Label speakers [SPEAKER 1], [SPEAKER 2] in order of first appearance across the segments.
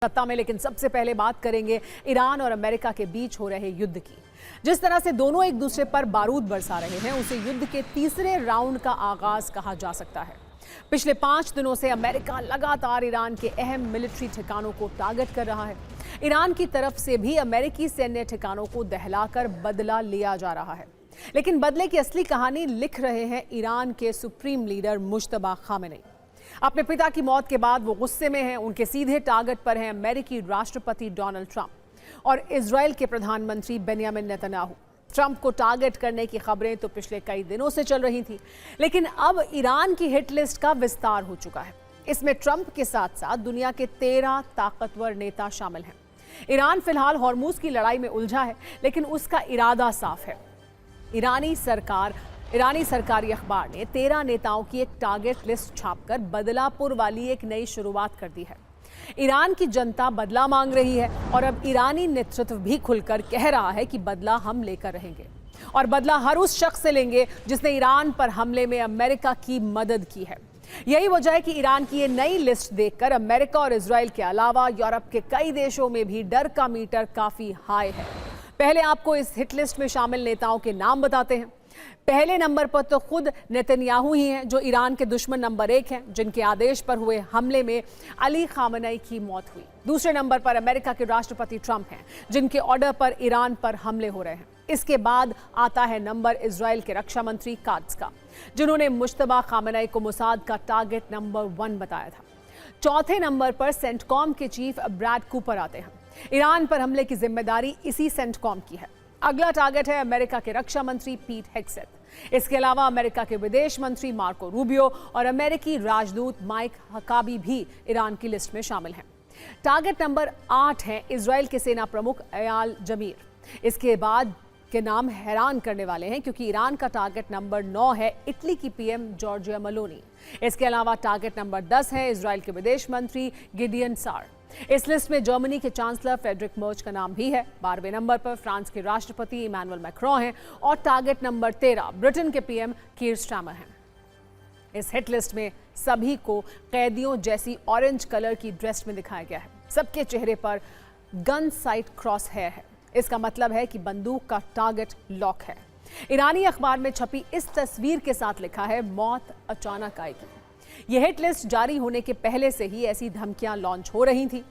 [SPEAKER 1] सत्ता में। लेकिन सबसे पहले बात करेंगे ईरान और अमेरिका के बीच हो रहे युद्ध की। जिस तरह से दोनों एक दूसरे पर बारूद बरसा रहे हैं, उसे युद्ध के तीसरे राउंड का आगाज कहा जा सकता है। पिछले 5 दिनों से अमेरिका लगातार ईरान के अहम मिलिट्री ठिकानों को टारगेट कर रहा है। ईरान की तरफ से भी अमेरिकी सैन्य ठिकानों को दहलाकर बदला लिया जा रहा है। लेकिन बदले की असली कहानी लिख रहे हैं ईरान के सुप्रीम लीडर मुश्तबा खामेनी। अपने पिता की मौत के बाद वो गुस्से में हैं। उनके सीधे टारगेट पर हैं अमेरिकी राष्ट्रपति डोनाल्ड ट्रंप और इजराइल के प्रधानमंत्री बेंयामिन नेतन्याहू। ट्रंप को टारगेट करने की खबरें तो पिछले कई दिनों से चल रही थी, लेकिन अब ईरान की हिट लिस्ट का विस्तार हो चुका है। इसमें ट्रंप के साथ साथ दुनिया के 13 ताकतवर नेता शामिल हैं। ईरान फिलहाल हॉर्मूज की लड़ाई में उलझा है, लेकिन उसका इरादा साफ है। ईरानी सरकारी अखबार ने 13 नेताओं की एक टारगेट लिस्ट छापकर बदलापुर वाली एक नई शुरुआत कर दी है। ईरान की जनता बदला मांग रही है और अब ईरानी नेतृत्व भी खुलकर कह रहा है कि बदला हम लेकर रहेंगे और बदला हर उस शख्स से लेंगे जिसने ईरान पर हमले में अमेरिका की मदद की है। यही वजह है कि ईरान की ये नई लिस्ट देखकर अमेरिका और इजराइल के अलावा यूरोप के कई देशों में भी डर का मीटर काफी हाई है। पहले आपको इस हिट लिस्ट में शामिल नेताओं के नाम बताते हैं। पहले नंबर पर तो खुद नेतन्याहू ही हैं, जो ईरान के दुश्मन नंबर 1 हैं, जिनके आदेश पर हुए हमले में अली खामेनी की मौत हुई। दूसरे नंबर पर अमेरिका के राष्ट्रपति ट्रंप हैं, जिनके ऑर्डर पर ईरान पर हमले हो रहे हैं। इसके बाद आता है नंबर इजराइल के रक्षा मंत्री काट्ज का, जिन्होंने मुश्तबा खामेनी को मोसाद का टारगेट नंबर 1 बताया था। चौथे नंबर पर सेंटकॉम के चीफ ब्रैड कूपर आते हैं। ईरान पर हमले की जिम्मेदारी इसी सेंटकॉम की है। अगला टारगेट है अमेरिका के रक्षा मंत्री पीट हेग्सेथ। इसके अलावा अमेरिका के विदेश मंत्री मार्को रूबियो और अमेरिकी राजदूत माइक हकाबी भी ईरान की लिस्ट में शामिल हैं। टारगेट नंबर 8 है इजराइल के सेना प्रमुख एयाल जमीर। इसके बाद के नाम हैरान करने वाले हैं, क्योंकि ईरान का टारगेट नंबर 9 है इटली की पीएम जॉर्जिया मेलोनी। इसके अलावा टारगेट नंबर 10 है इजराइल के विदेश मंत्री गिडियन सार। इस लिस्ट में जर्मनी के चांसलर फ्रेडरिक मर्च का नाम भी है। 12वें नंबर पर फ्रांस के राष्ट्रपति इमैनुअल मैक्रोन हैं और टारगेट नंबर 13 ब्रिटेन के पीएम कीर स्टारमर हैं। इस हिट लिस्ट में सभी को कैदियों जैसी ऑरेंज कलर की ड्रेस में दिखाया गया है। सबके चेहरे पर गन साइट क्रॉस हेयर है। इसका मतलब है कि बंदूक का टारगेट लॉक है। ईरानी अखबार में छपी इस तस्वीर के साथ लिखा है, मौत अचानक आएगी। यह हिट लिस्ट जारी होने के पहले से ही ऐसी धमकियां लॉन्च हो रही थी।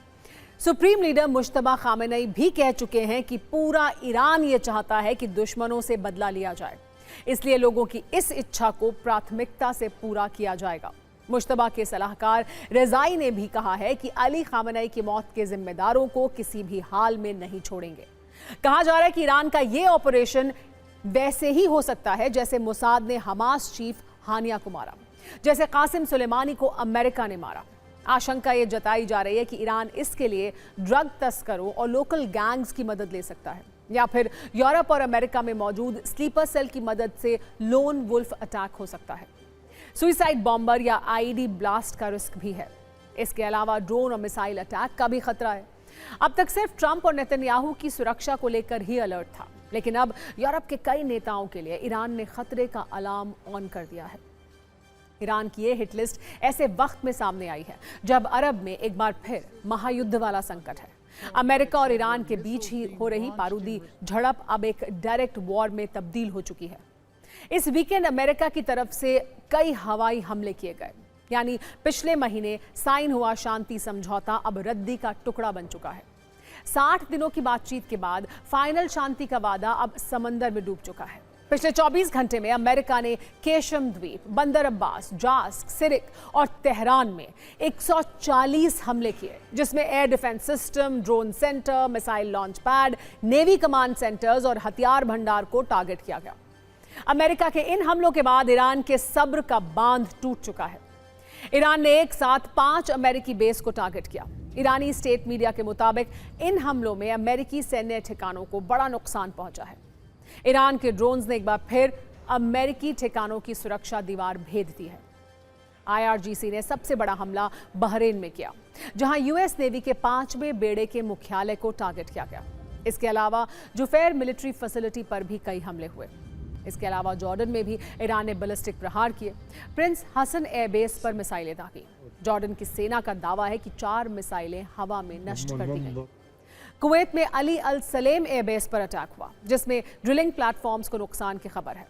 [SPEAKER 1] सुप्रीम लीडर मुश्तबा खामेनी भी कह चुके हैं कि पूरा ईरान ये चाहता है कि दुश्मनों से बदला लिया जाए, इसलिए लोगों की इस इच्छा को प्राथमिकता से पूरा किया जाएगा। मुश्तबा के सलाहकार रजाई ने भी कहा है कि अली खामेनी की मौत के जिम्मेदारों को किसी भी हाल में नहीं छोड़ेंगे। कहा जा रहा है कि ईरान का ये ऑपरेशन वैसे ही हो सकता है जैसे मोसाद ने हमास चीफ हानिया को मारा, जैसे कासिम सुलेमानी को अमेरिका ने मारा। आशंका ये जताई जा रही है कि ईरान इसके लिए ड्रग तस्करों और लोकल गैंग्स की मदद ले सकता है, या फिर यूरोप और अमेरिका में मौजूद स्लीपर सेल की मदद से लोन वुल्फ अटैक हो सकता है। सुइसाइड बॉम्बर या आईईडी ब्लास्ट का रिस्क भी है। इसके अलावा ड्रोन और मिसाइल अटैक का भी खतरा है। अब तक सिर्फ ट्रंप और नेतन्याहू की सुरक्षा को लेकर ही अलर्ट था, लेकिन अब यूरोप के कई नेताओं के लिए ईरान ने खतरे का अलार्म ऑन कर दिया है। ईरान की ये हिट लिस्ट ऐसे वक्त में सामने आई है जब अरब में एक बार फिर महायुद्ध वाला संकट है। अमेरिका और ईरान के बीच ही हो रही बारूदी झड़प अब एक डायरेक्ट वॉर में तब्दील हो चुकी है। इस वीकेंड अमेरिका की तरफ से कई हवाई हमले किए गए, यानी पिछले महीने साइन हुआ शांति समझौता अब रद्दी का टुकड़ा बन चुका है। 60 दिनों की बातचीत के बाद फाइनल शांति का वादा अब समंदर में डूब चुका है। पिछले 24 घंटे में अमेरिका ने केशम द्वीप, बंदर अब्बास, जास्क, सिरिक और तेहरान में 140 हमले किए, जिसमें air defence system, drone centre, missile launch pad, navy command centres और हथियार भंडार को टारगेट किया गया। अमेरिका के इन हमलों के बाद ईरान के सब्र का बांध टूट चुका है। ईरान ने एक साथ 5 अमेरिकी बेस को टारगेट किया। ईरानी स्टेट मीडिया के मुताबिक इन हमलों में अमेरिकी सैन्य ठिकानों को बड़ा नुकसान पहुंचा है। ईरान के ड्रोन्स ने एक बार फिर अमेरिकी ठिकानों की सुरक्षा दीवार भेद दी है। IRGC ने सबसे बड़ा हमला बहरीन में किया, जहां यूएस नेवी के 5वें बेड़े के मुख्यालय को टारगेट किया गया। इसके अलावा जुफैर मिलिट्री फैसिलिटी पर भी कई हमले हुए। इसके अलावा जॉर्डन में भी ईरान ने बैलिस्टिक प्रहार किए। प्रिंस हसन एयरबेस पर मिसाइलें दागी। जॉर्डन की सेना का दावा है कि 4 मिसाइलें हवा में नष्ट कर दी गई। कुवैत में अली अल सलेम एयरबेस पर अटैक हुआ, जिसमें ड्रिलिंग प्लेटफॉर्म्स को नुकसान की खबर है।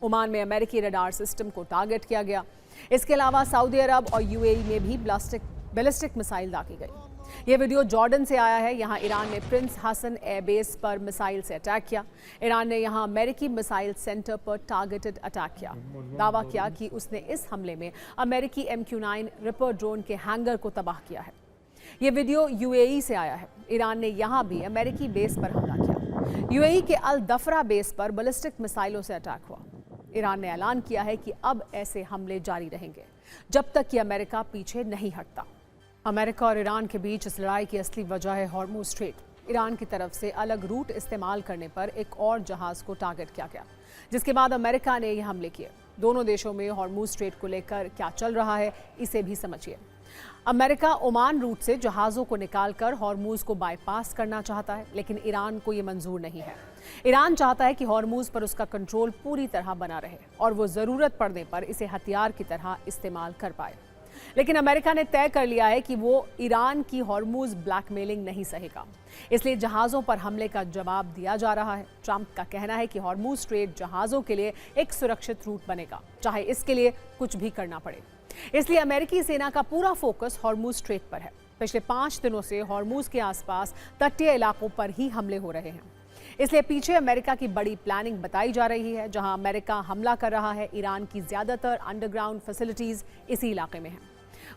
[SPEAKER 1] ओमान में अमेरिकी रडार सिस्टम को टारगेट किया गया। इसके अलावा सऊदी अरब और यूएई में भी बैलिस्टिक मिसाइल दागी गई। यह वीडियो जॉर्डन से आया है। यहां ईरान ने प्रिंस हसन एयरबेस पर मिसाइल से अटैक किया। ईरान ने यहां अमेरिकी मिसाइल सेंटर पर टारगेटेड अटैक किया। दावा किया कि उसने इस हमले में अमेरिकी MQ-9 रिपर ड्रोन के हैंगर को तबाह किया है। ये वीडियो यूएई से आया है। ईरान ने यहां भी अमेरिकी बेस पर हमला किया। यूएई के अल दफरा बेस पर बैलिस्टिक मिसाइलों से अटैक हुआ। ईरान ने ऐलान किया है कि अब ऐसे हमले जारी रहेंगे जब तक कि अमेरिका पीछे नहीं हटता। अमेरिका और ईरान के बीच इस लड़ाई की असली वजह है हॉर्मुज स्ट्रेट। ईरान की तरफ से अलग रूट इस्तेमाल करने पर एक और जहाज को टारगेट किया गया, जिसके बाद अमेरिका ने ये हमले किए। दोनों देशों में हॉर्मुज स्ट्रेट को लेकर क्या चल रहा है, इसे भी समझिए। अमेरिका ओमान रूट से जहाज़ों को निकालकर हॉर्मुज को बाईपास करना चाहता है, लेकिन ईरान को ये मंजूर नहीं है। ईरान चाहता है कि हॉर्मुज पर उसका कंट्रोल पूरी तरह बना रहे और वो ज़रूरत पड़ने पर इसे हथियार की तरह इस्तेमाल कर पाए। लेकिन अमेरिका ने तय कर लिया है कि वो ईरान की हॉर्मुज ब्लैकमेलिंग नहीं सहेगा, इसलिए जहाज़ों पर हमले का जवाब दिया जा रहा है। ट्रंप का कहना है कि हॉर्मुज स्ट्रेट जहाज़ों के लिए एक सुरक्षित रूट बनेगा, चाहे इसके लिए कुछ भी करना पड़े। इसलिए अमेरिकी सेना का पूरा फोकस हॉर्मुज स्ट्रेट पर है। पिछले 5 दिनों से हॉर्मुज के आसपास तटीय इलाकों पर ही हमले हो रहे हैं। इसलिए पीछे अमेरिका की बड़ी प्लानिंग बताई जा रही है। जहां अमेरिका हमला कर रहा है, ईरान की ज्यादातर अंडरग्राउंड फैसिलिटीज इसी इलाके में हैं।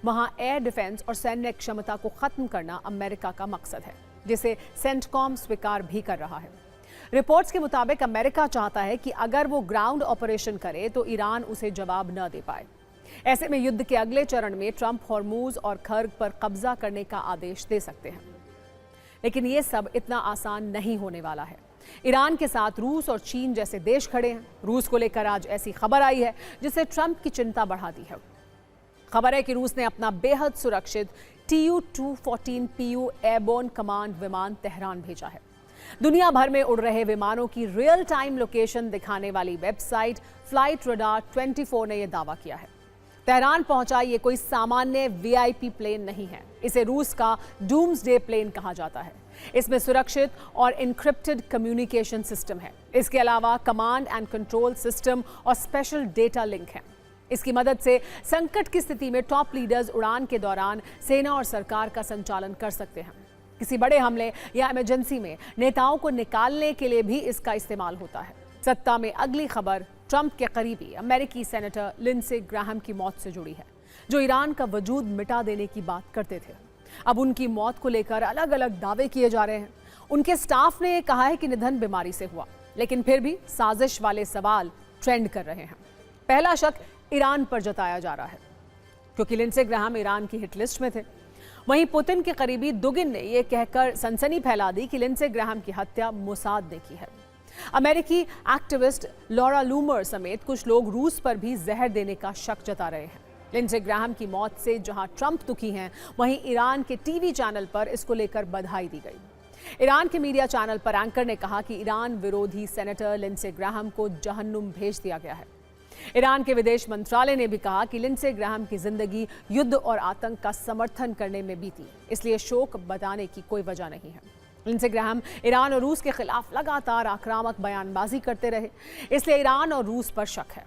[SPEAKER 1] वहां एयर डिफेंस और सैन्य क्षमता को खत्म करना अमेरिका का मकसद है, जिसे सेंटकॉम स्वीकार भी कर रहा है। रिपोर्ट्स के मुताबिक अमेरिका चाहता है कि अगर वो ग्राउंड ऑपरेशन करे तो ईरान उसे जवाब न दे पाए। ऐसे में युद्ध के अगले चरण में ट्रंप हॉर्मुज और खर्ग पर कब्जा करने का आदेश दे सकते हैं, लेकिन ये सब इतना आसान नहीं होने वाला है। ईरान के साथ रूस और चीन जैसे देश खड़े हैं। रूस को लेकर आज ऐसी खबर आई है जिससे ट्रंप की चिंता बढ़ा दी है। खबर है कि रूस ने अपना बेहद सुरक्षित Tu-214PU एयरबोर्न कमांड विमान तेहरान भेजा है। दुनिया भर में उड़ रहे विमानों की रियल टाइम लोकेशन दिखाने वाली वेबसाइट फ्लाइट रडार 24 ने यह दावा किया है। तेहरान पहुंचा ये कोई सामान्य VIP प्लेन नहीं है। इसे रूस का डूम्सडे प्लेन कहा जाता है। इसमें सुरक्षित और इनक्रिप्टेड कम्युनिकेशन सिस्टम है। इसके अलावा कमांड एंड कंट्रोल सिस्टम और स्पेशल डेटा लिंक है। इसकी मदद से संकट की स्थिति में टॉप लीडर्स उड़ान के दौरान सेना और सरकार का संचालन कर सकते हैं। किसी बड़े हमले या इमरजेंसी में नेताओं को निकालने के लिए भी इसका इस्तेमाल होता है। सत्ता में अगली खबर ट्रंप के करीबी अमेरिकी सेनेटर लिंडसे ग्राहम की मौत से जुड़ी है, जो ईरान का वजूद मिटा देने की बात करते थे। अब उनकी मौत को लेकर अलग अलग दावे किए जा रहे हैं। उनके स्टाफ ने कहा है कि निधन बीमारी से हुआ, लेकिन फिर भी साजिश वाले सवाल ट्रेंड कर रहे हैं। पहला शक ईरान पर जताया जा रहा है, क्योंकि लिंडसे ग्राहम ईरान की हिट लिस्ट में थे। वहीं पुतिन के करीबी दुगिन ने यह कहकर सनसनी फैला दी कि लिंडसे ग्राहम की हत्या मोसाद ने की है। अमेरिकी एक्टिविस्ट लॉरा लूमर समेत कुछ लोग रूस पर भी जहर देने का शक जता रहे हैं। लिंडसे ग्राहम की मौत से जहां ट्रंप दुखी हैं, वहीं ईरान के टीवी चैनल पर इसको लेकर बधाई दी गई। ईरान के मीडिया चैनल पर एंकर ने कहा कि ईरान विरोधी सेनेटर लिंडसे ग्राहम को जहन्नुम भेज दिया गया है। ईरान के विदेश मंत्रालय ने भी कहा कि लिंडसे ग्राहम की जिंदगी युद्ध और आतंक का समर्थन करने में बीती, इसलिए शोक बताने की कोई वजह नहीं है। लिंडसे ग्राहम ईरान और रूस के खिलाफ लगातार आक्रामक बयानबाजी करते रहे, इसलिए ईरान और रूस पर शक है।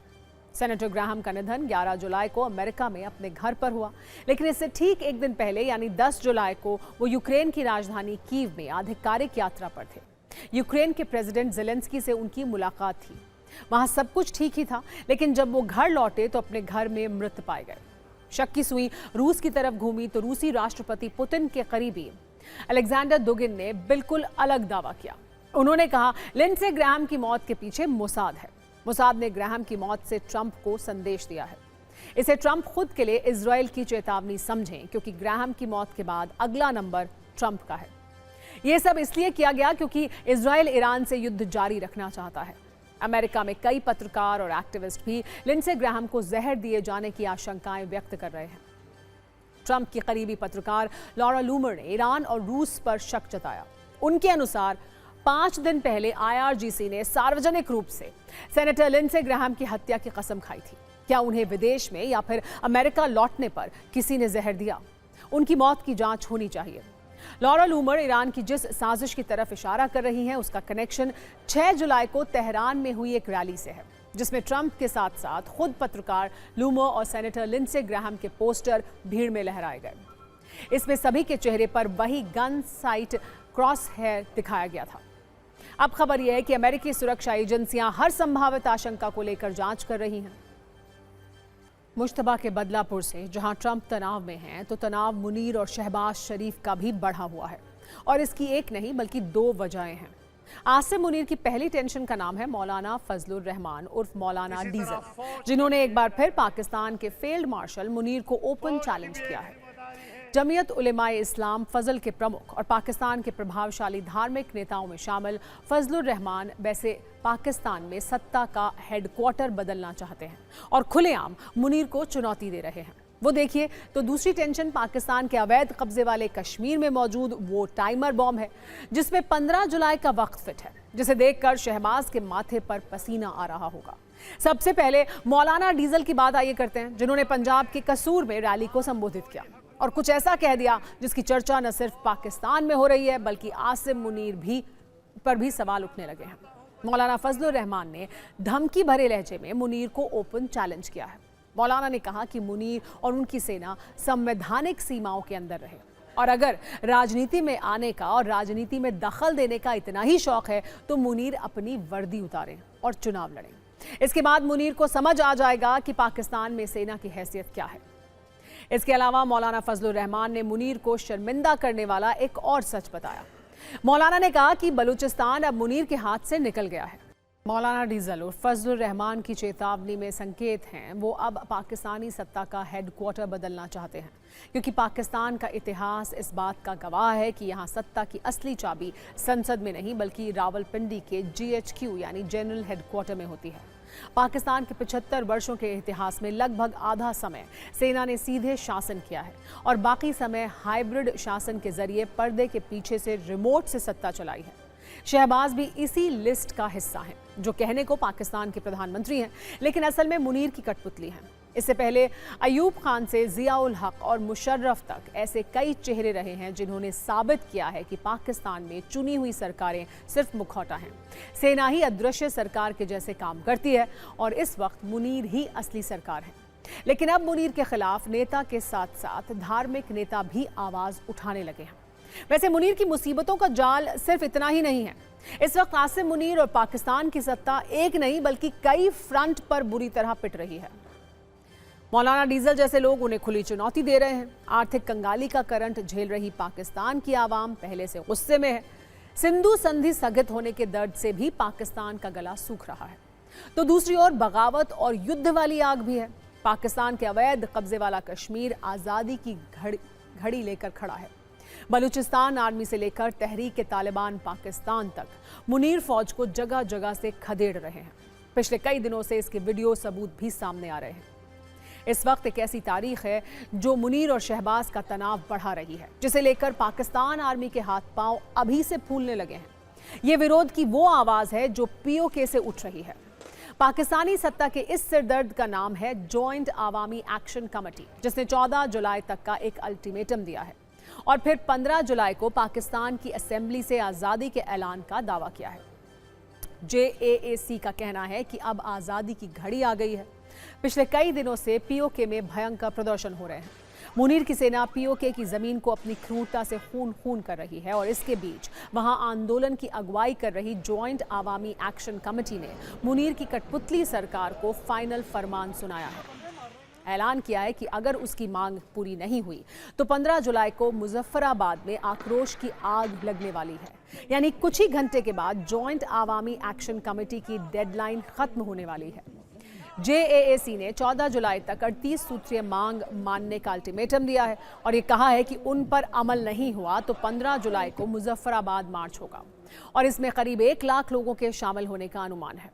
[SPEAKER 1] सेनेटर ग्राहम का निधन 11 जुलाई को अमेरिका में अपने घर पर हुआ, लेकिन इससे ठीक एक दिन पहले यानी 10 जुलाई को वो यूक्रेन की राजधानी कीव में आधिकारिक यात्रा पर थे। यूक्रेन के प्रेसिडेंट ज़ेलेंस्की से उनकी मुलाकात थी। वहां सब कुछ ठीक ही था, लेकिन जब वो घर लौटे तो अपने घर में मृत पाए गए। शक की सुई रूस की तरफ घूमी तो रूसी राष्ट्रपति पुतिन के करीबी अलेक्जेंडर दुगिन ने बिल्कुल अलग दावा किया। उन्होंने कहा लिंडसे ग्राहम की मौत के पीछे मोसाद है। मोसाद ने ग्राहम की मौत से ट्रंप को संदेश दिया है। इसे ट्रंप खुद के लिए इजराइल की चेतावनी समझें, क्योंकि ग्राहम की मौत के बाद अगला नंबर ट्रंप का है। यह सब इसलिए किया गया क्योंकि इजराइल ईरान से युद्ध जारी रखना चाहता है। अमेरिका में कई पत्रकार और एक्टिविस्ट भी लिंडसे ग्राहम को जहर दिए जाने की आशंकाएं व्यक्त कर रहे हैं। ट्रंप की करीबी पत्रकार लॉरा लूमर ने ईरान और रूस पर शक जताया। उनके अनुसार 5 दिन पहले IRGC ने सार्वजनिक रूप से सेनेटर लिंडसे ग्राहम की हत्या की कसम खाई थी। क्या उन्हें विदेश में या फिर अमेरिका लौटने पर किसी ने जहर दिया? उनकी मौत की जांच होनी चाहिए। लॉरा लूमर ईरान की जिस साजिश की तरफ इशारा कर रही हैं, उसका कनेक्शन 6 जुलाई को तेहरान में हुई एक रैली से है, जिसमें ट्रंप के साथ साथ खुद पत्रकार लूमर और सेनेटर लिंडसे ग्राहम के पोस्टर भीड़ में लहराए गए। इसमें सभी के चेहरे पर वही गन साइट क्रॉस हेयर दिखाया गया था। अब खबर यह है कि अमेरिकी सुरक्षा एजेंसियां हर संभावित आशंका को लेकर जांच कर रही हैं। मुश्तबा के बदलापुर से जहां ट्रंप तनाव में हैं, तो तनाव मुनीर और शहबाज शरीफ का भी बढ़ा हुआ है, और इसकी एक नहीं बल्कि 2 वजहें हैं। आसिम मुनीर की पहली टेंशन का नाम है मौलाना फजलुर रहमान उर्फ मौलाना डीजल, जिन्होंने एक बार फिर पाकिस्तान के फील्ड मार्शल मुनीर को ओपन चैलेंज किया है। जमीयत उलेमाए इस्लाम फजल के प्रमुख और पाकिस्तान के प्रभावशाली धार्मिक नेताओं में शामिल फजलुर रहमान वैसे पाकिस्तान में सत्ता का हेडक्वार्टर बदलना चाहते हैं और खुलेआम मुनीर को चुनौती दे रहे हैं। वो देखिए तो दूसरी टेंशन पाकिस्तान के अवैध कब्जे वाले कश्मीर में मौजूद वो टाइमर बॉम्ब है, जिसमें 15 जुलाई का वक्त फिट है, जिसे देखकर शहबाज के माथे पर पसीना आ रहा होगा। सबसे पहले मौलाना डीजल की बात आइए करते हैं, जिन्होंने पंजाब के कसूर में रैली को संबोधित किया और कुछ ऐसा कह दिया जिसकी चर्चा न सिर्फ पाकिस्तान में हो रही है बल्कि आसिम मुनीर पर भी सवाल उठने लगे हैं। मौलाना फजलुर रहमान ने धमकी भरे लहजे में मुनीर को ओपन चैलेंज किया है। मौलाना ने कहा कि मुनीर और उनकी सेना संवैधानिक सीमाओं के अंदर रहे, और अगर राजनीति में आने का और राजनीति में दखल देने का इतना ही शौक है तो मुनीर अपनी वर्दी उतारें और चुनाव लड़ें। इसके बाद मुनीर को समझ आ जाएगा कि पाकिस्तान में सेना की हैसियत क्या है। इसके अलावा मौलाना फजलुर रहमान ने मुनीर को शर्मिंदा करने वाला एक और सच बताया। मौलाना ने कहा कि बलूचिस्तान अब मुनीर के हाथ से निकल गया है। मौलाना डीजल और फजलुर रहमान की चेतावनी में संकेत हैं, वो अब पाकिस्तानी सत्ता का हेडक्वार्टर बदलना चाहते हैं, क्योंकि पाकिस्तान का इतिहास इस बात का गवाह है कि यहाँ सत्ता की असली चाबी संसद में नहीं बल्कि रावलपिंडी के GHQ यानी जनरल हेडक्वार्टर में होती है। पाकिस्तान के 75 वर्षों के इतिहास में लगभग आधा समय सेना ने सीधे शासन किया है और बाकी समय हाइब्रिड शासन के जरिए पर्दे के पीछे से रिमोट से सत्ता चलाई है। शहबाज भी इसी लिस्ट का हिस्सा हैं, जो कहने को पाकिस्तान के प्रधानमंत्री हैं लेकिन असल में मुनीर की कठपुतली हैं। इससे पहले अयूब खान से जियाउल हक और मुशर्रफ तक ऐसे कई चेहरे रहे हैं जिन्होंने साबित किया है कि पाकिस्तान में चुनी हुई सरकारें सिर्फ मुखौटा हैं। सेना ही अदृश्य सरकार के जैसे काम करती है और इस वक्त मुनीर ही असली सरकार है। लेकिन अब मुनीर के खिलाफ नेता के साथ साथ धार्मिक नेता भी आवाज उठाने लगे हैं। वैसे मुनीर की मुसीबतों का जाल सिर्फ इतना ही नहीं है। इस वक्त आसिम मुनीर और पाकिस्तान की सत्ता एक नहीं बल्कि कई फ्रंट पर बुरी तरह पिट रही है। मौलाना डीजल जैसे लोग उन्हें खुली चुनौती दे रहे हैं। आर्थिक कंगाली का करंट झेल रही पाकिस्तान की आवाम पहले से गुस्से में है। सिंधु संधि स्थगित होने के दर्द से भी पाकिस्तान का गला सूख रहा है, तो दूसरी ओर बगावत और युद्ध वाली आग भी है। पाकिस्तान के अवैध कब्जे वाला कश्मीर आज़ादी की घड़ी लेकर खड़ा है। बलूचिस्तान आर्मी से लेकर तहरीक तालिबान पाकिस्तान तक मुनीर फौज को जगह जगह से खदेड़ रहे हैं। पिछले कई दिनों से इसके वीडियो सबूत भी सामने आ रहे हैं। इस वक्त एक ऐसी तारीख है जो मुनीर और शहबाज का तनाव बढ़ा रही है, जिसे लेकर पाकिस्तान आर्मी के हाथ पांव अभी से फूलने लगे हैं। ये विरोध की वो आवाज है जो POK से उठ रही है। पाकिस्तानी सत्ता के इस सिरदर्द का नाम है जॉइंट आवामी एक्शन कमेटी, जिसने 14 जुलाई तक का एक अल्टीमेटम दिया है और फिर 15 जुलाई को पाकिस्तान की असेंबली से आज़ादी के ऐलान का दावा किया है। JAAC का कहना है कि अब आज़ादी की घड़ी आ गई है। पिछले कई दिनों से POK में भयंकर प्रदर्शन हो रहे हैं। मुनीर की सेना POK की जमीन को अपनी क्रूरता से खून कर रही है और इसके बीच वहां आंदोलन की अगुवाई कर रही जॉइंट आवामी एक्शन कमेटी ने मुनीर की कठपुतली सरकार को फाइनल फरमान सुनाया है। ऐलान किया है कि अगर उसकी मांग पूरी नहीं हुई तो 15 जुलाई को मुजफ्फराबाद में आक्रोश की आग लगने वाली है। यानी कुछ ही घंटे के बाद जॉइंट आवामी एक्शन कमेटी की डेडलाइन खत्म होने वाली है। JAAC ने 14 जुलाई तक 38 सूत्रीय मांग मानने का अल्टीमेटम दिया है और ये कहा है कि उन पर अमल नहीं हुआ तो 15 जुलाई को मुजफ्फराबाद मार्च होगा और इसमें करीब 1 लाख लोगों के शामिल होने का अनुमान है।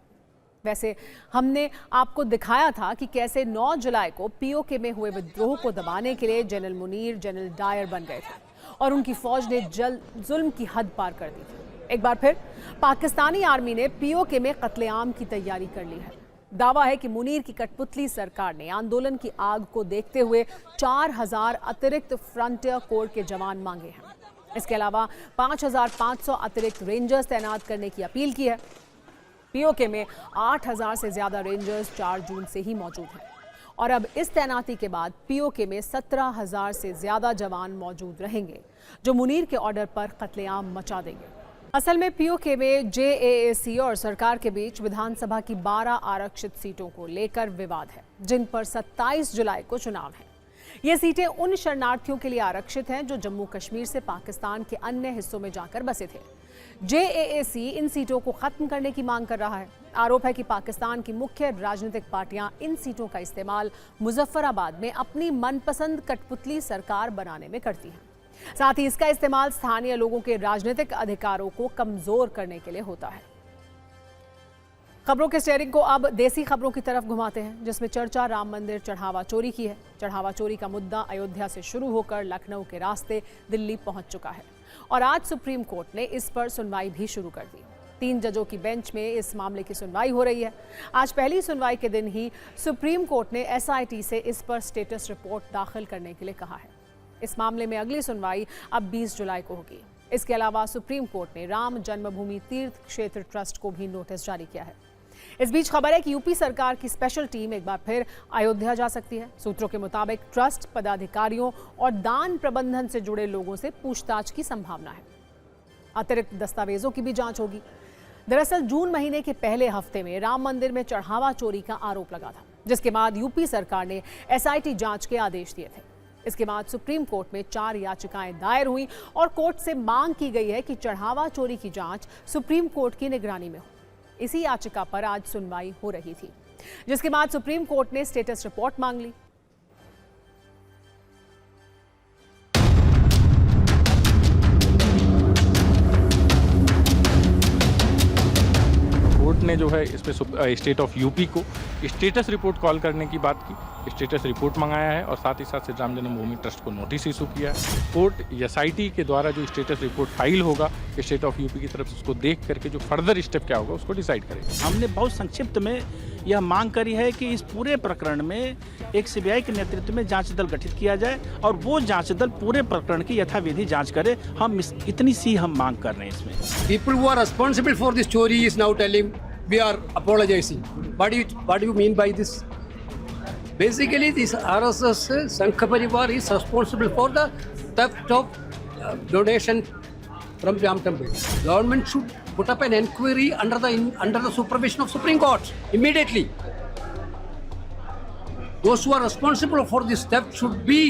[SPEAKER 1] वैसे हमने आपको दिखाया था कि कैसे 9 जुलाई को POK में हुए विद्रोह को दबाने के लिए जनरल मुनीर जनरल डायर बन गए थे और उनकी फौज ने जुल्म की हद पार कर दी थी। एक बार फिर पाकिस्तानी आर्मी ने पीओके में कत्लेआम की तैयारी कर ली है। दावा है कि मुनीर की कठपुतली सरकार ने आंदोलन की आग को देखते हुए 4000 अतिरिक्त फ्रंटियर कोर के जवान मांगे हैं। इसके अलावा 5500 अतिरिक्त रेंजर्स तैनात करने की अपील की है। पीओके में 8000 से ज्यादा रेंजर्स 4 जून से ही मौजूद हैं और अब इस तैनाती के बाद पीओके में 17000 से ज्यादा जवान मौजूद रहेंगे, जो मुनीर के ऑर्डर पर कत्लेआम मचा देंगे। असल में पीओके में जेएएसी और सरकार के बीच विधानसभा की 12 आरक्षित सीटों को लेकर विवाद है, जिन पर 27 जुलाई को चुनाव है। ये सीटें उन शरणार्थियों के लिए आरक्षित हैं जो जम्मू कश्मीर से पाकिस्तान के अन्य हिस्सों में जाकर बसे थे। जेएएसी इन सीटों को खत्म करने की मांग कर रहा है। आरोप है कि पाकिस्तान की मुख्य राजनीतिक पार्टियां इन सीटों का इस्तेमाल मुजफ्फराबाद में अपनी मनपसंद कठपुतली सरकार बनाने में करती हैं। साथ ही इसका इस्तेमाल स्थानीय लोगों के राजनीतिक अधिकारों को कमजोर करने के लिए होता है। खबरों के स्टेयरिंग को अब देसी खबरों की तरफ घुमाते हैं, जिसमें चर्चा राम मंदिर चढ़ावा चोरी की है। चढ़ावा चोरी का मुद्दा अयोध्या से शुरू होकर लखनऊ के रास्ते दिल्ली पहुंच चुका है और आज सुप्रीम कोर्ट ने इस पर सुनवाई भी शुरू कर दी। 3 जजों की बेंच में इस मामले की सुनवाई हो रही है। आज पहली सुनवाई के दिन ही सुप्रीम कोर्ट ने एसआईटी से इस पर स्टेटस रिपोर्ट दाखिल करने के लिए कहा है। इस मामले में अगली सुनवाई अब 20 जुलाई को होगी। इसके अलावा सुप्रीम कोर्ट ने राम जन्मभूमि तीर्थ क्षेत्र ट्रस्ट को भी नोटिस जारी किया है। इस बीच खबर है कि यूपी सरकार की स्पेशल टीम एक बार फिर अयोध्या जा सकती है। सूत्रों के मुताबिक ट्रस्ट पदाधिकारियों और दान प्रबंधन से जुड़े लोगों से पूछताछ की संभावना है। अतिरिक्त दस्तावेजों की भी जांच होगी। दरअसल जून महीने के पहले हफ्ते में राम मंदिर में चढ़ावा चोरी का आरोप लगा था, जिसके बाद यूपी सरकार ने एसआईटी जांच के आदेश दिए थे। इसके बाद सुप्रीम कोर्ट में 4 याचिकाएं दायर हुई और कोर्ट से मांग की गई है कि चढ़ावा चोरी की जांच सुप्रीम कोर्ट की निगरानी में हो। इसी याचिका पर आज सुनवाई हो रही थी, जिसके बाद सुप्रीम कोर्ट ने स्टेटस रिपोर्ट मांग ली।
[SPEAKER 2] कोर्ट ने जो है इस पे स्टेट ऑफ यूपी को स्टेटस रिपोर्ट कॉल करने की बात की, स्टेटस रिपोर्ट मंगाया है और साथ ही साथ श्री राम जन्मभूमि ट्रस्ट को नोटिस इशू किया है। कोर्ट एसआईटी के द्वारा जो स्टेटस रिपोर्ट फाइल होगा स्टेट ऑफ यूपी की तरफ से, उसको देख करके जो फर्दर स्टेप क्या होगा उसको डिसाइड करेगा।
[SPEAKER 3] हमने बहुत संक्षिप्त में यह मांग करी है कि इस पूरे प्रकरण में एक सीबीआई के नेतृत्व में जांच दल गठित किया जाए और वो जांच दल पूरे प्रकरण की यथाविधि जांच करे। हम इतनी सी हम मांग कर रहे हैं इसमें।
[SPEAKER 4] People who are responsible for this story is now telling we are apologizing. What do you mean by this? Basically, this RSS Sangha Parivar is responsible for the theft of donation from Ram Temple. Government should put up an inquiry under the supervision of Supreme Court immediately. Those who are responsible for this theft should be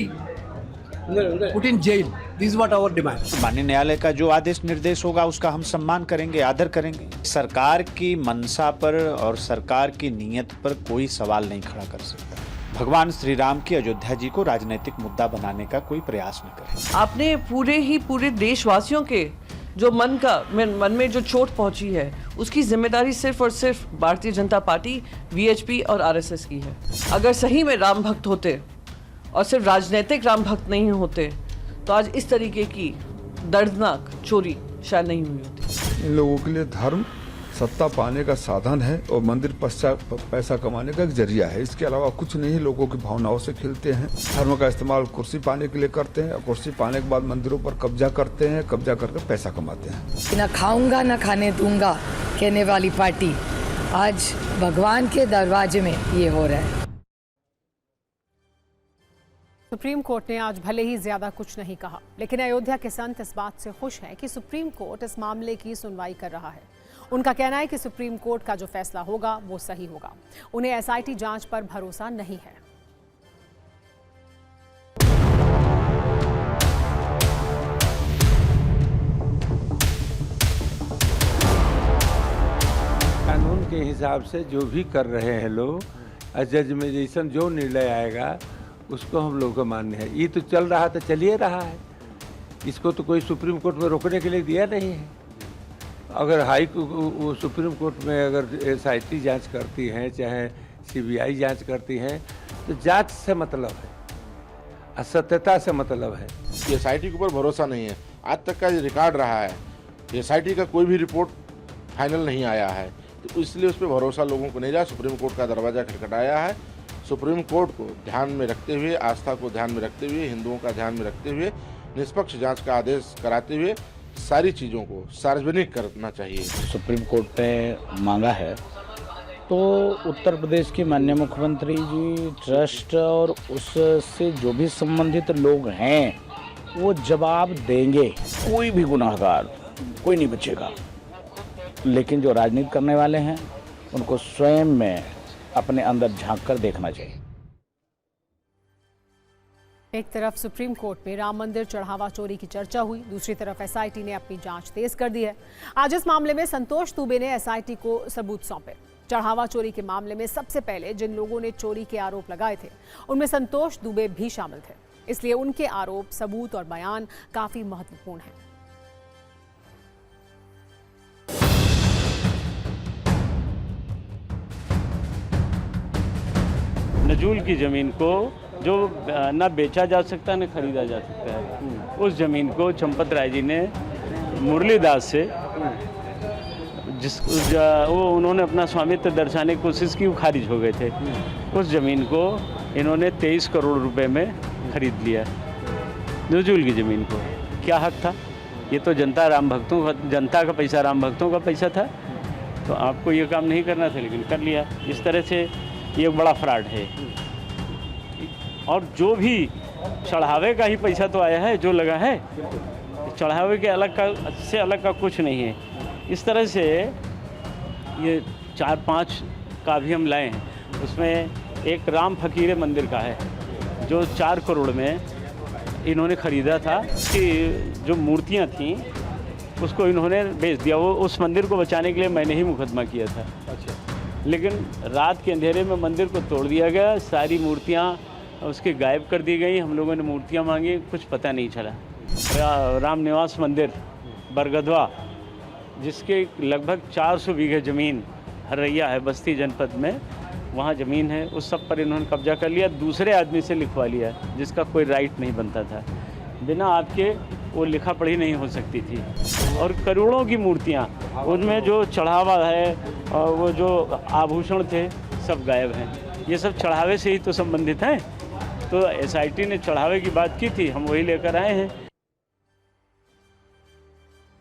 [SPEAKER 4] put in jail. This is what our demand.
[SPEAKER 5] माननीय न्यायालय का जो आदेश निर्देश होगा उसका हम सम्मान करेंगे, आदर करेंगे। सरकार की मंशा पर और सरकार की नीयत पर कोई सवाल नहीं खड़ा कर सकता। भगवान श्री राम की अयोध्या जी को राजनीतिक मुद्दा बनाने का कोई प्रयास न करें।
[SPEAKER 6] आपने पूरे देशवासियों के जो मन में जो चोट पहुंची है, उसकी जिम्मेदारी सिर्फ और सिर्फ भारतीय जनता पार्टी, वीएचपी और आरएसएस की है। अगर सही में राम भक्त होते और सिर्फ राजनीतिक राम भक्त नहीं होते तो आज इस तरीके की दर्दनाक चोरी शायद नहीं हुई होती।
[SPEAKER 7] इन लोगों के लिए धर्म सत्ता पाने का साधन है और मंदिर पैसा कमाने का एक जरिया है। इसके अलावा कुछ नहीं। लोगों की भावनाओं से खेलते हैं। धर्म का इस्तेमाल कुर्सी पाने के लिए करते हैं और कुर्सी पाने के बाद मंदिरों पर कब्जा करते हैं, कब्जा करके पैसा कमाते हैं।
[SPEAKER 8] न खाऊंगा न खाने दूंगा कहने वाली पार्टी आज भगवान के दरवाजे में ये हो रहा है।
[SPEAKER 1] सुप्रीम कोर्ट ने आज भले ही ज्यादा कुछ नहीं कहा, लेकिन अयोध्या के संत इस बात से खुश हैं कि सुप्रीम कोर्ट इस मामले की सुनवाई कर रहा है। उनका कहना है कि सुप्रीम कोर्ट का जो फैसला होगा वो सही होगा। उन्हें एसआईटी जांच पर भरोसा नहीं है।
[SPEAKER 9] कानून के हिसाब से जो भी कर रहे हैं लोग, जजमेशन जो निर्णय आएगा उसको हम लोग को मान्य है। ये तो चल रहा तो चलिए रहा है, इसको तो कोई सुप्रीम कोर्ट में रोकने के लिए दिया नहीं है। अगर सुप्रीम कोर्ट में अगर एसआईटी जांच करती हैं, चाहे सीबीआई जांच करती हैं, तो जांच से मतलब है, सत्यता से मतलब है।
[SPEAKER 10] एसआईटी के ऊपर भरोसा नहीं है। आज तक का रिकॉर्ड रहा है एसआईटी का कोई भी रिपोर्ट फाइनल नहीं आया है, तो इसलिए उस पर भरोसा लोगों को नहीं रहा। सुप्रीम कोर्ट का दरवाज़ा खटखटाया है। सुप्रीम कोर्ट को ध्यान में रखते हुए, आस्था को ध्यान में रखते हुए, हिंदुओं का ध्यान में रखते हुए, निष्पक्ष जांच का आदेश कराते हुए सारी चीज़ों को सार्वजनिक करना चाहिए।
[SPEAKER 11] सुप्रीम कोर्ट ने मांगा है तो उत्तर प्रदेश के माननीय मुख्यमंत्री जी, ट्रस्ट और उससे जो भी संबंधित लोग हैं वो जवाब देंगे। कोई भी गुनाहगार कोई नहीं बचेगा, लेकिन जो राजनीति करने वाले हैं उनको स्वयं में अपने अंदर झांक कर देखना चाहिए।
[SPEAKER 1] एक तरफ सुप्रीम कोर्ट में राम मंदिर चढ़ावा चोरी की चर्चा हुई, दूसरी तरफ एसआईटी ने अपनी जांच तेज कर दी है। आज इस मामले में संतोष दुबे ने एसआईटी को सबूत सौंपे। चढ़ावा चोरी के मामले में सबसे पहले जिन लोगों ने चोरी के आरोप लगाए थे उनमें संतोष दुबे भी शामिल थे, इसलिए उनके आरोप, सबूत और बयान काफी महत्वपूर्ण हैं।
[SPEAKER 12] नजूल की ज़मीन को जो न बेचा जा सकता न खरीदा जा सकता है, उस ज़मीन को चंपत राय जी ने मुरलीदास से वो उन्होंने अपना स्वामित्व दर्शाने की कोशिश की, वो खारिज हो गए थे। उस ज़मीन को इन्होंने 23 करोड़ रुपए में खरीद लिया, नजूल की ज़मीन को। क्या हक था? ये तो जनता का पैसा, राम भक्तों का पैसा था, तो आपको ये काम नहीं करना था लेकिन कर लिया। इस तरह से ये बड़ा फ्रॉड है। और जो भी चढ़ावे का ही पैसा तो आया है, जो लगा है चढ़ावे के अलग का कुछ नहीं है। इस तरह से ये 4-5 का भी हम लाए हैं। उसमें एक राम फकीरे मंदिर का है जो 4 करोड़ में इन्होंने ख़रीदा था, कि जो मूर्तियां थीं उसको इन्होंने बेच दिया। वो उस मंदिर को बचाने के लिए मैंने ही मुकदमा किया था। अच्छा। लेकिन रात के अंधेरे में मंदिर को तोड़ दिया गया, सारी मूर्तियां उसके गायब कर दी गई। हम लोगों ने मूर्तियां मांगी, कुछ पता नहीं चला। राम निवास मंदिर बरगदवा, जिसके लगभग 400 बीघे ज़मीन हरैया है, बस्ती जनपद में, वहाँ ज़मीन है, उस सब पर इन्होंने कब्जा कर लिया। दूसरे आदमी से लिखवा लिया जिसका कोई राइट नहीं बनता था। बिना आपके वो लिखा पढ़ी नहीं हो सकती थी। और करोड़ों की मूर्तियाँ, उनमें जो चढ़ावा है और वो जो आभूषण थे सब गायब हैं। ये सब चढ़ावे से ही तो संबंधित हैं। तो एसआईटी ने चढ़ावे की बात की थी, हम वही लेकर आए हैं।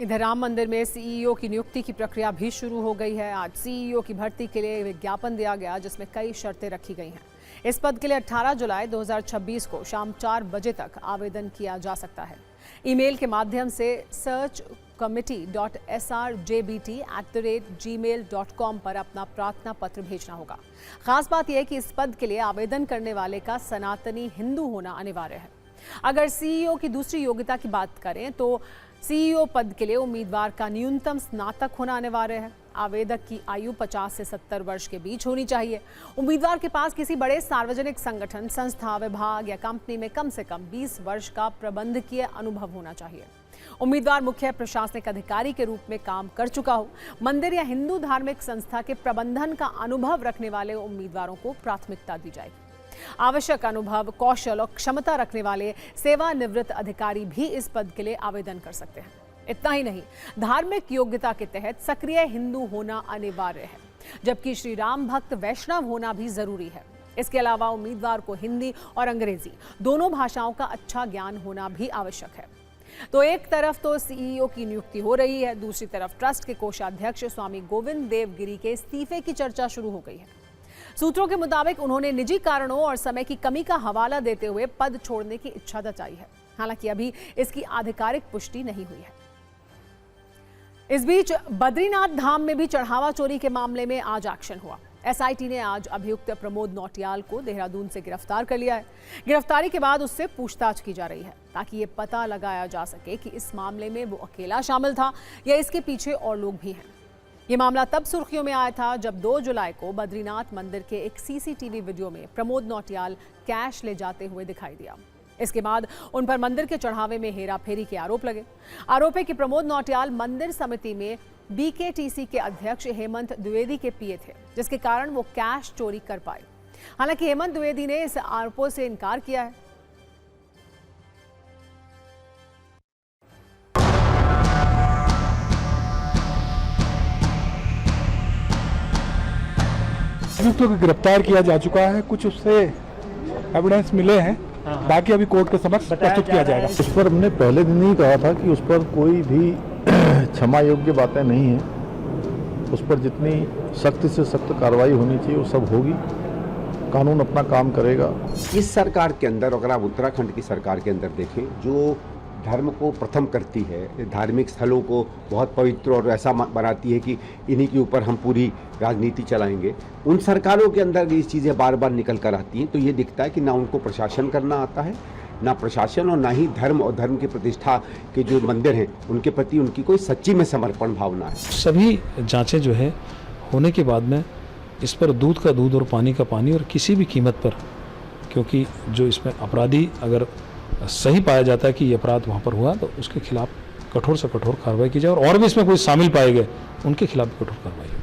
[SPEAKER 1] इधर राम मंदिर में सीईओ की नियुक्ति की प्रक्रिया भी शुरू हो गई है। आज सीईओ की भर्ती के लिए विज्ञापन दिया गया, जिसमें कई शर्तें रखी गई हैं। इस पद के लिए 18 जुलाई 2026 को शाम 4 बजे तक आवेदन किया जा सकता है। ईमेल के माध्यम से searchcommittee.srjbt@gmail.com पर अपना प्रार्थना पत्र भेजना होगा। खास बात यह है कि इस पद के लिए आवेदन करने वाले का सनातनी हिंदू होना अनिवार्य है। अगर सीईओ की दूसरी योग्यता की बात करें तो सीईओ पद के लिए उम्मीदवार का न्यूनतम स्नातक होना अनिवार्य है। आवेदक की आयु 50 से 70 वर्ष के बीच होनी चाहिए। उम्मीदवार के पास किसी बड़े सार्वजनिक संगठन, संस्था, विभाग या कंपनी में कम से कम 20 वर्ष का प्रबंधकीय अनुभव होना चाहिए। उम्मीदवार मुख्य प्रशासनिक अधिकारी के रूप में काम कर चुका हो। मंदिर या हिंदू धार्मिक संस्था के प्रबंधन का अनुभव रखने वाले उम्मीदवारों को प्राथमिकता दी जाएगी। आवश्यक अनुभव, कौशल और क्षमता रखने वाले सेवानिवृत्त अधिकारी भी इस पद के लिए आवेदन कर सकते हैं। इतना ही नहीं, धार्मिक योग्यता के तहत सक्रिय हिंदू होना अनिवार्य है, जबकि श्री राम भक्त वैष्णव होना भी जरूरी है। इसके अलावा उम्मीदवार को हिंदी और अंग्रेजी दोनों भाषाओं का अच्छा ज्ञान होना भी आवश्यक है। तो एक तरफ तो सीईओ की नियुक्ति हो रही है, दूसरी तरफ ट्रस्ट के कोषाध्यक्ष स्वामी गोविंद देव गिरी के इस्तीफे की चर्चा शुरू हो गई है। सूत्रों के मुताबिक उन्होंने निजी कारणों और समय की कमी का हवाला देते हुए पद छोड़ने की इच्छा जताई है। हालांकि अभी इसकी आधिकारिक पुष्टि नहीं हुई है। इस बीच बद्रीनाथ धाम में भी चढ़ावा चोरी के मामले में आज एक्शन हुआ। एसआईटी ने आज अभियुक्त प्रमोद नौटियाल को देहरादून से गिरफ्तार कर लिया है। गिरफ्तारी के बाद उससे पूछताछ की जा रही है ताकि ये पता लगाया जा सके कि इस मामले में वो अकेला शामिल था या इसके पीछे और लोग भी हैं। ये मामला तब सुर्खियों में आया था जब 2 जुलाई को बद्रीनाथ मंदिर के एक सीसीटीवी वीडियो में प्रमोद नौटियाल कैश ले जाते हुए दिखाई दिया। इसके बाद उन पर मंदिर के चढ़ावे में हेराफेरी के आरोप लगे। आरोप है कि प्रमोद नौटियाल मंदिर समिति में बीकेटीसी के अध्यक्ष हेमंत द्विवेदी के पीए थे, जिसके कारण वो कैश चोरी कर पाए। हालांकि हेमंत द्विवेदी ने इस आरोपों से इनकार किया है।
[SPEAKER 13] अभियुक्तों को गिरफ्तार किया जा चुका है, कुछ उससे एविडेंस मिले हैं, बाकी अभी कोर्ट के समक्ष प्रस्तुत किया जाएगा।
[SPEAKER 14] उस पर हमने पहले दिन ही कहा था कि उस पर कोई भी क्षमा योग्य बातें नहीं है, उस पर जितनी सख्त से सख्त कार्रवाई होनी चाहिए वो सब होगी, कानून अपना काम करेगा।
[SPEAKER 15] इस सरकार के अंदर अगर आप उत्तराखंड की सरकार के अंदर देखें, जो धर्म को प्रथम करती है, धार्मिक स्थलों को बहुत पवित्र और ऐसा बनाती है कि इन्हीं के ऊपर हम पूरी राजनीति चलाएंगे, उन सरकारों के अंदर ये चीज़ें बार बार निकल कर आती हैं, तो ये दिखता है कि ना उनको प्रशासन करना आता है, ना प्रशासन और ना ही धर्म और धर्म की प्रतिष्ठा के जो मंदिर हैं उनके प्रति उनकी कोई सच्ची में समर्पण भावना है।
[SPEAKER 16] सभी जांचें जो है होने के बाद में इस पर दूध का दूध और पानी का पानी, और किसी भी कीमत पर, क्योंकि जो इसमें अपराधी अगर सही पाया जाता है कि ये अपराध वहाँ पर हुआ, तो उसके खिलाफ कठोर से कठोर कार्रवाई की जाए, और भी इसमें कोई शामिल पाए गए उनके खिलाफ भी कठोर कार्रवाई हो।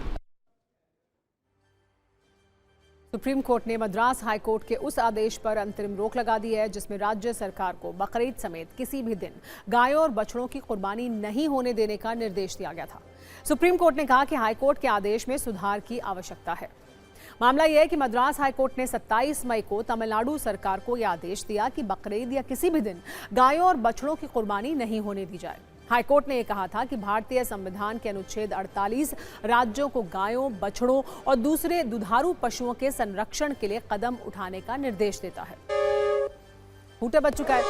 [SPEAKER 1] सुप्रीम कोर्ट ने मद्रास हाई कोर्ट के उस आदेश पर अंतरिम रोक लगा दी है जिसमें राज्य सरकार को बकरीद समेत किसी भी दिन गायों और बछड़ों की कुर्बानी नहीं होने देने का निर्देश दिया गया था। सुप्रीम कोर्ट ने कहा कि हाई कोर्ट के आदेश में सुधार की आवश्यकता है। मामला यह है कि मद्रास हाई कोर्ट ने 27 मई को तमिलनाडु सरकार को यह आदेश दिया कि बकरीद या किसी भी दिन गायों और बछड़ों की कुर्बानी नहीं होने दी जाए। हाईकोर्ट ने यह कहा था कि भारतीय संविधान के अनुच्छेद 48 राज्यों को गायों, बछड़ों और दूसरे दुधारू पशुओं के संरक्षण के लिए कदम उठाने का निर्देश देता है। हूटा बच चुका है,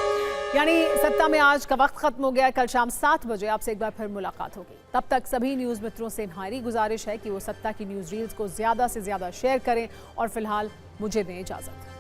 [SPEAKER 1] यानी सत्ता में आज का वक्त खत्म हो गया है। कल शाम 7 बजे आपसे एक बार फिर मुलाकात होगी। तब तक सभी न्यूज मित्रों से हमारी गुजारिश है कि वो सत्ता की न्यूज रील्स को ज्यादा से ज्यादा शेयर करें और फिलहाल मुझे दें इजाजत।